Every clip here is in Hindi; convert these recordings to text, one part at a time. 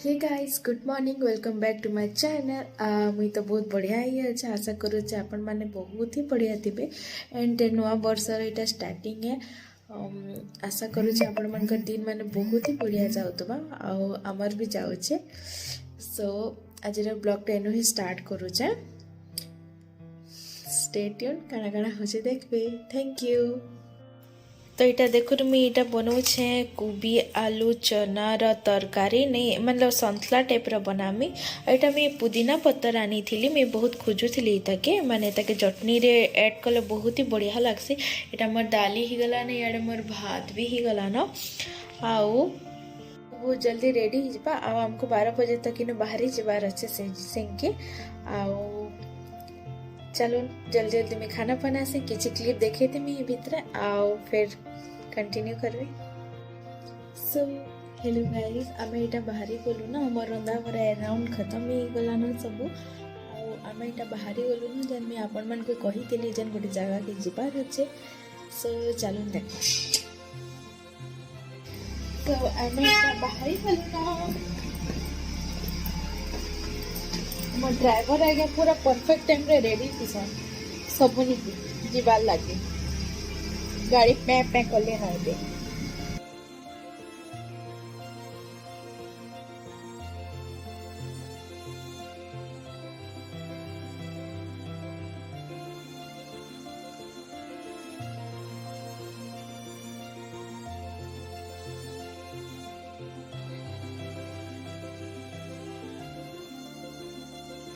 Hey guys good morning welcome back to my channel. मुई तो बहुत बढ़िया ही अच्छे आशा करुचे आपण मैंने बहुत ही बढ़िया थे एंड नुआ वर्षर यहाँ स्टार्टिंग है। आशा करुचे आपण मान दिन मैंने बहुत ही बढ़िया जाऊथबा आमर भी जाऊचे। सो आज ब्लॉग टेन ही स्टार्ट करुचे। स्टे ट्यून काना काना होचे देखबे। Thank you. तो इटा देखो तुम इटा बनाऊे कोबी आलू चना र तरकारी नहीं मतलब संतला टाइप र बनामी। एटा मैं पुदीना पत्तर आनी थी मैं बहुत खोजुली ताके माने ताके चटनी रे ऐड कले बहुत ही बढ़िया लगसी। एटा मोर डाली ही गला न याडे मोर भात भी ही गला न आउ बहुत जल्दी रेडी हो जा। आमको 12 बजे तक इन बाहर जबार अच्छे से के आउ चलो जल्दी जल्दी में खाना बना से किसी क्लिप देखे थे मैं भीतर आओ फिर कंटिन्यू करबे। सो हेलो गाइस आम यहाँ बाहरी गलु ना आम रंधा बरा अराउंड खत्म हो गलान सब आम यहाँ बाहरी गलु ना जेन मैं आपण मान को कही जेन गोटे जगह के जीवार अच्छे। सो चलो देख तो आम यहाँ बाहरी गलु ना मो ड्राइवर आगे पूरा परफेक्ट टाइम रे रेडी थी सर सबनी जीवार लगे गाड़ी पे कले ना दे।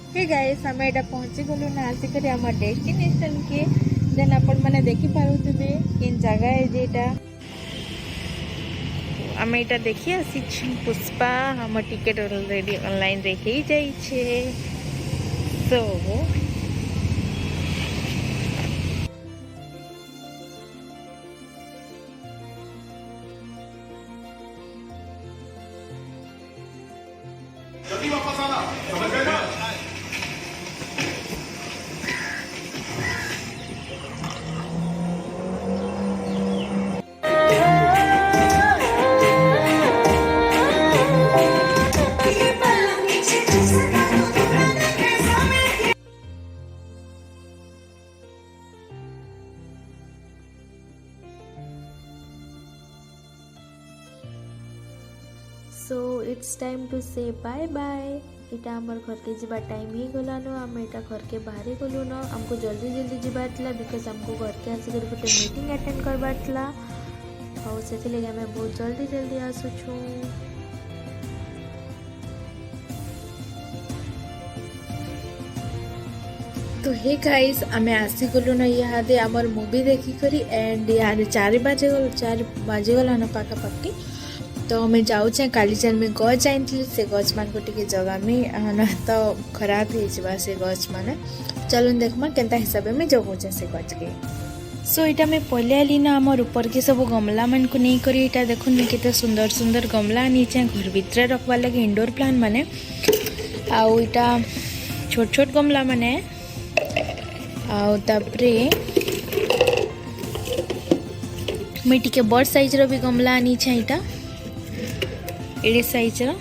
हे गाइस आम यहाँ पहुँची गलु ना आसिक आम डेस्टिनेशन के जेन आपण मैंने देखी पारुथिबे किन जगह है जेटा आम यहाँ देखी आसी पुष्पा हम टिकेट ऑलरेडी ऑनलाइन रे ही जाइछे। सो जल्दी वापस आना समझ गए ना। सो इट्स टाइम टू से बाय बाय। इटा आमर घर के जीवा टाइम ही गलान आम इटा घर के बाहर गलु न आमको जल्दी जल्दी जीवार था बिकज आमको घर के आसिक गोटे मीटिंग अटेंड करवार था और से आम बहुत जल्दी जल्दी आसुछु। तो हे गाइस आम आसी गलु न इहादे आमर मूवी देखी करी एंड यार 4 बाजे गला न पाखापाखि। तो मैं जाऊे काली जेन में गच जाइली से गच मान को टिके जगह में ना तो खराब हो जावा से गच माने। चलो देखमा केंता हिसाब में जगुचे से गच के। सो इटा मैं पहले आली ना आमर ऊपर के सब गमला मन को नहीं करी इटा देखुन केते सुंदर सुंदर गमला नीचे घर भीतर रखवा लगे इंडोर प्लांट माने आउ इटा छोट छोट गमला माने आउ तापरे मैं टिके बड़ साइज रो भी गमला आनी छे इटा एडे साइज रो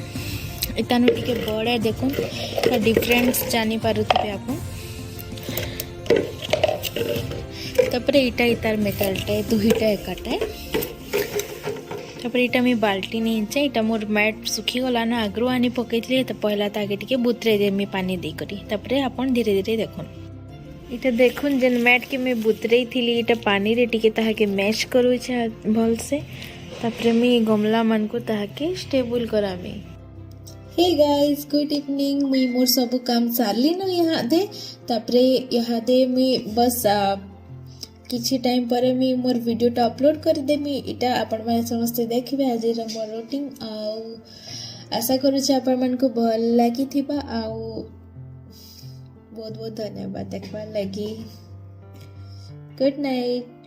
टिके बड़ा देखो डिफरेंस जानी पारुथिबे आपन। तापर इटा इतार मेटालटा दुईटा एकाटा तापर इटा मैं बाल्टी नहीं चे इटा मोर मैट सुखी गला ना आगरू आनी पकईली तो पहला ताके टिके बुतरे देमी पानी दे करी तापर आपन धीरे धीरे देखुन इटा देखुन जेन मैट के मैं बुतरे थी इटा पानी रे टिके ताके मैच करू छे भल से तापर मैं गमला मन को ताके स्टेबल करामी। हे गाइस गुड इवनिंग मुई मोर सब काम सारली न यहाँ दे तापर यहाँ दे मैं बस किछि टाइम पर मैं मोर वीडियो टा अपलोड कर देमी इटा आपण माने समस्त देखबे आज मोर रूटीन आउ आशा करू छे आपण मन को भल लागी थिबा आउ बहुत बहुत धन्यवाद देखबा लगी। Good night.